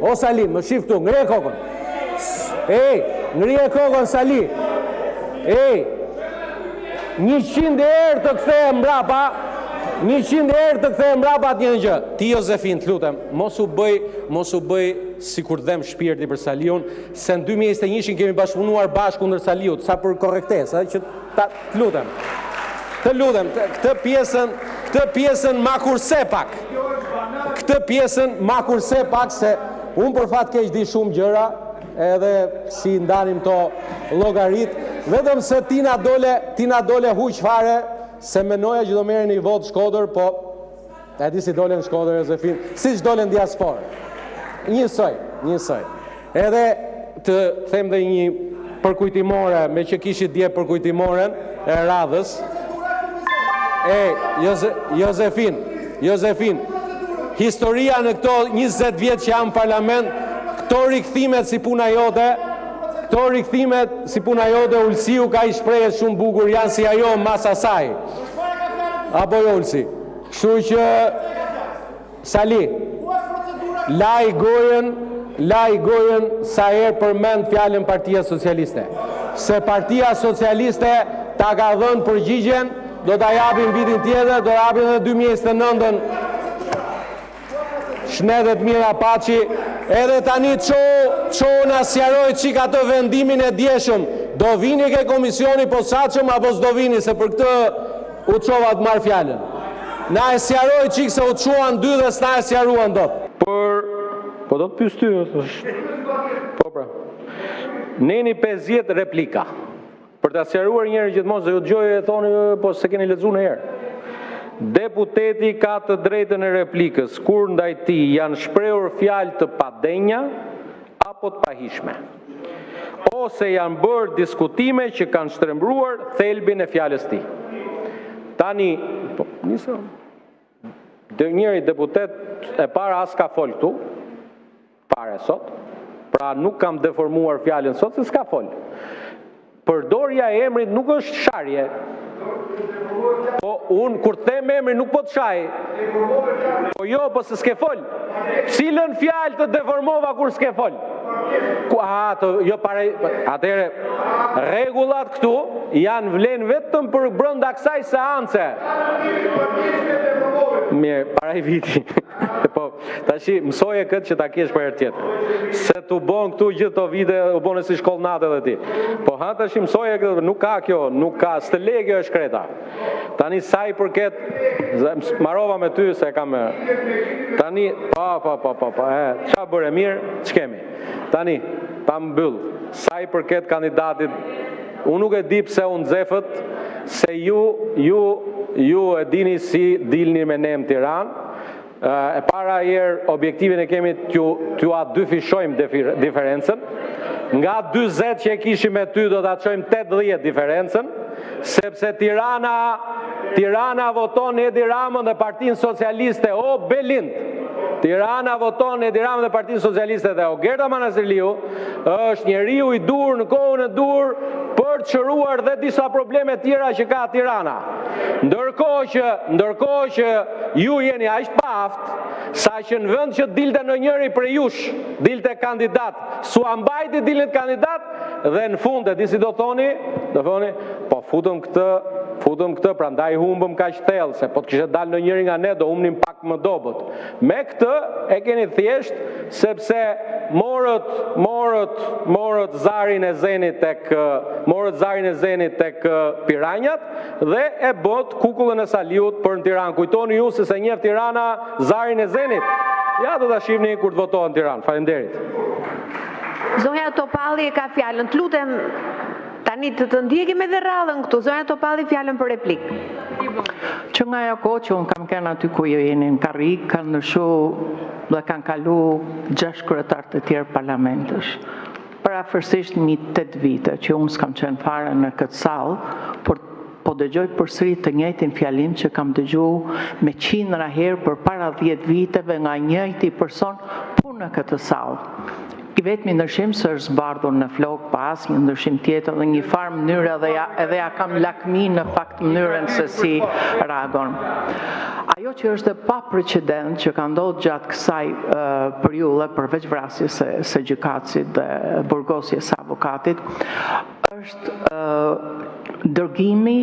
o Sali, më shif këtu, ngri e kokën. Ngri e kokën, Sali. 100 herë të kthehem mbrapa. 100 herë të kthehem mbrapa atë një gjë. Ti Jozefin, të lutem, mos u bëj si kur dhem shpirti për Saliun, se në 2021 kemi bashkëpunuar bashkë kundër Saliut, sa për korrektesë, që të lutem. Të lutem, këtë pjesën ma kurse pak. Këtë pjesën ma kurse pak, se unë për fat keq di shumë gjëra, edhe si ndanim to llogarit, vetëm se ti na dole huq fare, se menoja që do merren një vot Shkodër, po e di si dolen Shkodër Jozefin, si që dolen diasporë. Njësoj. Edhe të them dhe një përkujtimore, me që kishit dje përkujtimoren e radhës. Jozefin, historia në këto 20 vjetë që jam në parlament, këto rikthimet si puna jote, Ulsiu ka i shprejet shumë bukur, janë si ajo në masa saj. Apo jo Ulsi? Kështu që, Sali, la i gojen sa herë përmend fjalën Partia Socialiste. Se Partia Socialiste ta ka dhënë përgjigjen, do ta japim vitin tjetër, do ta japim edhe 2029-ën. Shnedet mira paçi, edhe tani ço na sqaroj çik ato vendimin e djeshëm. Do vini ke komisioni posaçëm apo s'do vini, se për këtë u çova të marr fjalën. Na e sqaroj çik se u çuan dy dhe s'na e sqaruan dot. Po do të pyes ty. Po pra. Neni 50 replika. Për ta sqaruar një herë gjithmonë se ju dëgjoj e thoni po se keni lexuar një herë. Deputeti ka të drejtën e replikës kur ndaj tij janë shprehur fjalë të padenja apo të pahishme, ose janë bërë diskutime që kanë shtrembruar thelbin e fjalës tij. Tani, po, nisëm. Njëri deputet e para as ka fol këtu, pare sot, pra nuk kam deformuar fjalën sot se s'ka fol. Përdorja e emrit nuk është sharje. Po unë kur them emrin nuk po të shaj. Po jo, po se s'ke fol. Cilën fjalë të deformova kur s'ke fol? Atëre rregullat këtu janë vlen vetëm për brenda kësaj seance. Mirë, para i viti. Po, tashi mësoje këtë që ta kesh për herë tjetër. Se tu bon këtu gjithë to vite, u bone si shkollnate edhe ti. Po tashi mësoje këtë, nuk ka kjo, nuk ka, s'të le kjo e shkreta. Tani sa i përket, marova me ty se kam tani, qa bëre mirë, ç'kemi. Tani, ta mbyll, sa i përket kandidatit, unë nuk e di pse unë nxefët, se ju e dini si dilni me ne në Tiranë. E para herë objektivin e kemi t'ju a dy fishojmë diferencën. Nga 20 që e kishim me ty do t'a çojmë 80 diferencën, sepse Tirana voton Edi Ramën dhe Partinë Socialiste, o Belind. Tirana voton Edi Ramën dhe Partinë Socialiste dhe o Gerta Manasirliu është njeriu i dur në kohën e dur për të shëruar dhe disa probleme tjera që ka Tirana. Ndërkohë që ju jeni aq paft, sa që në vend që dilte në njëri për jush, dilte kandidat, su ambajti dilte kandidat, dhe në fund e disi do thoni, po futëm këtë, pra ndaj humbëm kaq thellë, se po të kishte dalë në njëri nga ne, do humnim pak më dobët. Me këtë e keni thjesht, sepse morët zarin e zenit tek Piranjat dhe e bot kukullën e Saliut për në Tiranë. Kujtoni ju se njeh Tirana zarin e zenit. Ja do ta shihni kur të votohen në Tiranë. Faleminderit. Zonja Topalli e ka fjalën. Të lutem tani të ndjekim edhe rradhën këtu. Zonja Topalli fjalën për replikë. Që nga ajo kohë që unë kam qenë aty ku ju jeni në karrik, kanë ndryshu dhe kanë kalu 6 kryetar të tjerë parlamentësh. Parafërsisht 8 vite që unë s'kam qenë fare në këtë sallë, por po dëgjoj përsëri të njëjtin fjalim që kam dëgjuar me qindra herë për para 10 viteve nga njëjti person punë në këtë sallë. I vetmi ndryshim se është zbardhur në flok pa asnjë ndryshim tjetër dhe një farë mënyrë edhe ja kam lakmi në fakt mënyrën se si reagon. Ajo që është pa precedent që ka ndodhur gjatë kësaj periudhe përveç vrasjes së gjykatësit dhe burgosjes së avokatit është dërgimi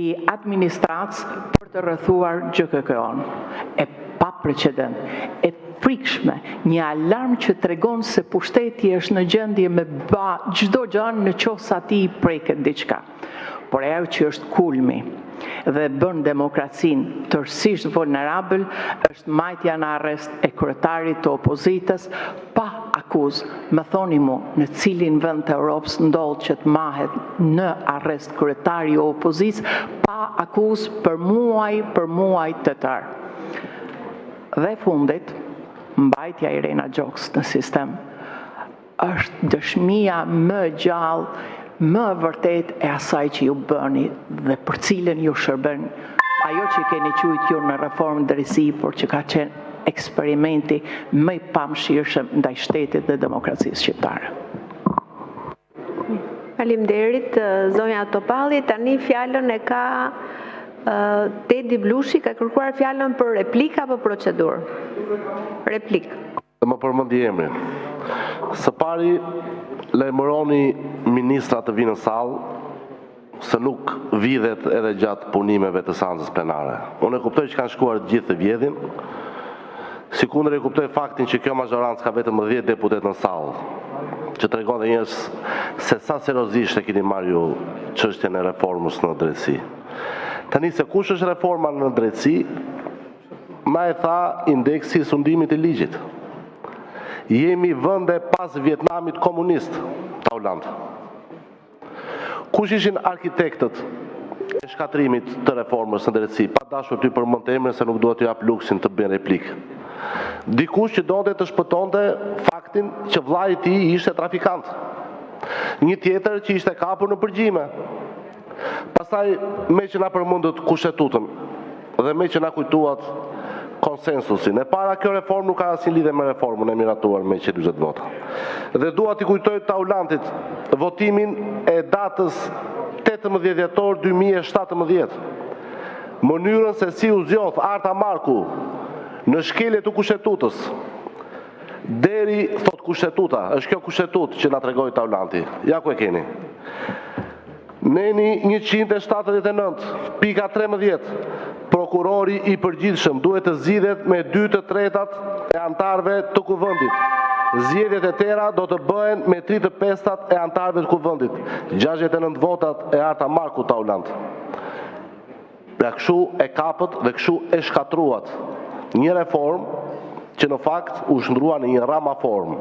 i administratës për të rrethuar GKK-n. E pa precedent, e frikshme, një alarm që tregon se pushteti është në gjendje me ba çdo gjë në qoftë se atij i preket diçka. Por ajo që është kulmi dhe bën demokracinë tërësisht vulnerabël është majtja në arrest e kryetarit të opozitës pa akuzë. Më thoni mu, në cilin vend të Europës ndodh që të mahet në arrest kryetari i opozitës pa akuzë për muaj të tërë. Dhe fundit, mbajtja e Irena Gjoks në sistem është dëshmia më gjallë, më vërtet e asaj që ju bëni dhe për cilën ju shërben ajo që keni quajtur ju në reformë drejtësi, por që ka qenë eksperimenti më i pamshirshëm ndaj shtetit dhe demokracisë shqiptare. Faleminderit, zonja Topalli. Tani fjalën e ka Tedi Blushi, ka kërkuar fjalën për replik apo procedurë? Replik. Më përmendi emrin. Së pari, lajmëroni ministra të vinë në sallë se nuk vidhet edhe gjatë punimeve të seancës plenare. Unë e kuptoj që kanë shkuar gjithë të vjedhin, sikundër e kuptoj faktin që kjo mazhorancë ka vetëm 10 deputet në sallë, që tregon dhe njërës se sa seriozisht e keni marrë ju çështjen e reformës në drejtësi. Tani se kush është reforma në drejtësi, na e tha indeksi i sundimit të ligjit. Jemi vende pas Vietnamit komunist, Tauland. Kush ishin arkitektët e shkatrimit të reformës në drejtësi? Pa dashur ty përmend emrin se nuk duhet t'ju jap luksin të bëj replikë. Dikush që donte të shpëtonte faktin që vllai i tij ishte trafikant. Një tjetër që ishte kapur në përgjime. Pastaj me që na përmendët kushtetutën dhe me që na kujtuat konsensusin. E para, kjo reformë nuk ka asnjë lidhje me reformën e miratuar me 140 vota. Dhe dua t'i kujtoj Taulantit votimin e datës 18 dhjetor 2017. Mënyrën se si u zgjodh Arta Marku në shkelje të kushtetutës. Deri, thot kushtetuta, është kjo kushtetutë që na tregoi Taulanti. Ja ku e keni. Neni 179, pika 13, prokurori i përgjithshëm duhet të zgjidhet me 2/3 e antarëve të kuvendit. Zgjedhjet e tjera do të bëhen me 3/5 e antarëve të kuvendit. 69 votat e Arta Marku Taulant. Pra kështu e kapët dhe kështu e shkatruat një reformë që në fakt u shndrua në një ramaform.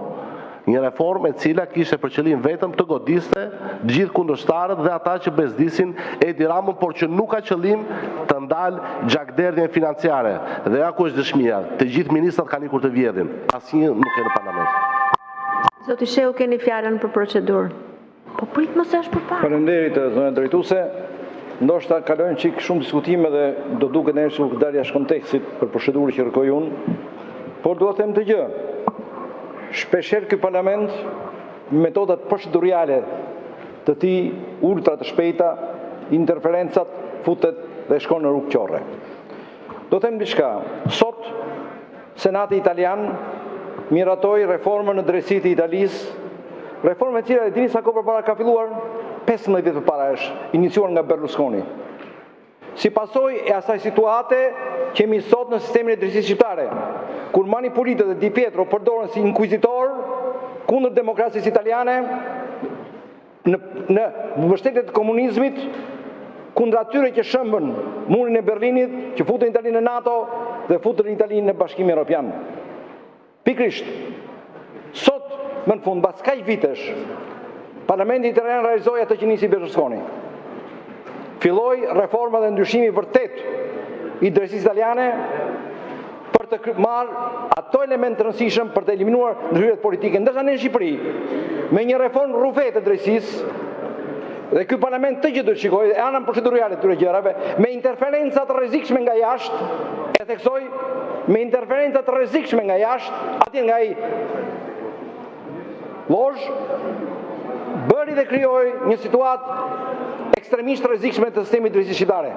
Një reformë e cila kishte për qëllim vetëm të godiste gjithë kundërshtarët dhe ata që bezdisin Edi Ramën, por që nuk ka qëllim të ndalë gjakderdhjen financiare. Dhe ja ku është dëshmia, të gjithë ministrat kanë ikur të vjedhin, asnjë nuk e në parlament. Zoti Sheu, keni fjalën për procedurë. Po prit mos është përpara. Faleminderit zonja drejtuese. Ndoshta kalojnë çik shumë diskutime dhe do duket njerëz që dalë jashtë kontekstit për procedurën që kërkoj unë. Por dua të them të gjë. Shpeshherë ky parlament me metodat procedurale të tij ultra të shpejta, interferencat futet dhe shkon në rrugë qorre. Do them diçka. Sot Senati italian miratoi reformën në drejtësi të Italisë, reformë e cila e dini sa kohë përpara ka filluar? 15 vjet përpara është iniciuar nga Berlusconi. Si pasojë e asaj situate që kemi sot në sistemin e drejtësisë shqiptare, kur Manipulite dhe Di Pietro përdoren si inkuizitor kundër demokracisë italiane në mbështetje të komunizmit, kundër atyre që shëmbën murin e Berlinit, që futën Italinë në NATO dhe futën Italinë në Bashkimin Evropian. Pikrisht, sot më në fund, pas kaq vitesh, Parlamenti italian realizoi atë që nisi Berlusconi. Filloi reforma dhe ndryshimi vërtet i drejtësisë italiane për të marrë ato elemente të rëndësishëm për të eliminuar ndryrët politike. Ndërsa në Shqipëri, me një reformë rrufet të drejtësisë, dhe ky parlament të gjithë do të shikojë e anën procedurale të këtyre gjërave, me interferenca të rrezikshme nga jashtë, e theksoj, me interferenca të rrezikshme nga jashtë, atje nga ai lozh, bëri dhe krijoi një situatë ekstremisht rrezikshme të sistemit drejtësisë shqiptare,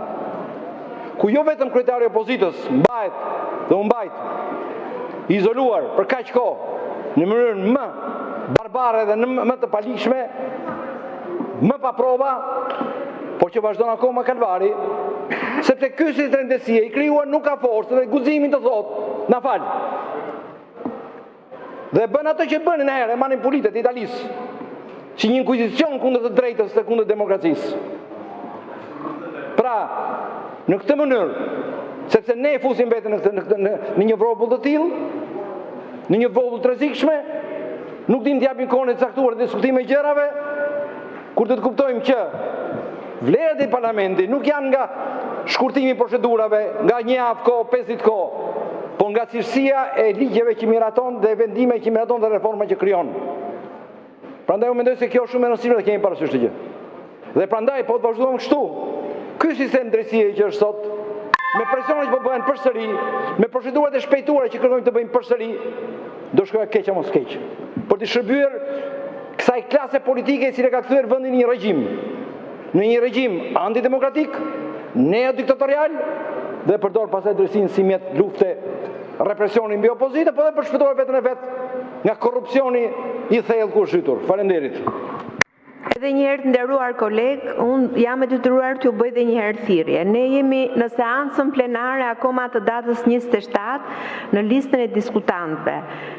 ku jo vetëm kryetari i opozitës mbahet dhe u mbajt izoluar për kaq kohë në mënyrën më barbare dhe më të palikshme, më pa prova, por që vazhdon akoma kalvari, sepse ky sistem drejtësie i krijuar nuk ka forcë dhe guximin të thotë na fal. Dhe bën ato që bënin herë manipulitët e Italisë, si një inkuizicion kundër të drejtës dhe kundër demokracisë. Pra, në këtë mënyrë, sepse ne e fusim veten në një vrobull të tillë, në një vrobull të rrezikshme, nuk dim të japim kohën e caktuar të diskutime gjërave, kur të kuptojmë që vlerat e parlamentit nuk janë nga shkurtimi i procedurave, nga një javë kohë, 5 ditë kohë, po nga cilësia e ligjeve që miraton dhe vendime që miraton dhe reforma që krijon. Prandaj unë mendoj se kjo është shumë e rëndësishme dhe kemi parasysh të gjë. Dhe prandaj po të vazhdojmë kështu, ky sistem drejtësie që është sot, me presionet që po bëhen përsëri, me procedurat e shpejtuara që kërkojmë të bëjmë përsëri, do shkojë keq apo s'keq. Për të shërbyer kësaj klase politike e cila ka kthyer vendin në një regjim antidemokratik, neodiktatorial dhe përdor pastaj drejtsinë si mjet lufte, represioni mbi opozitë, por edhe për shpëtuar veten e vet nga korrupsioni i thellë ku është zhytur. Faleminderit. Edhe një herë të nderuar koleg, unë jam e detyruar t'ju bëj edhe një herë thirrje. Ne jemi në seancën plenare akoma të datës 27 në listën e diskutantëve.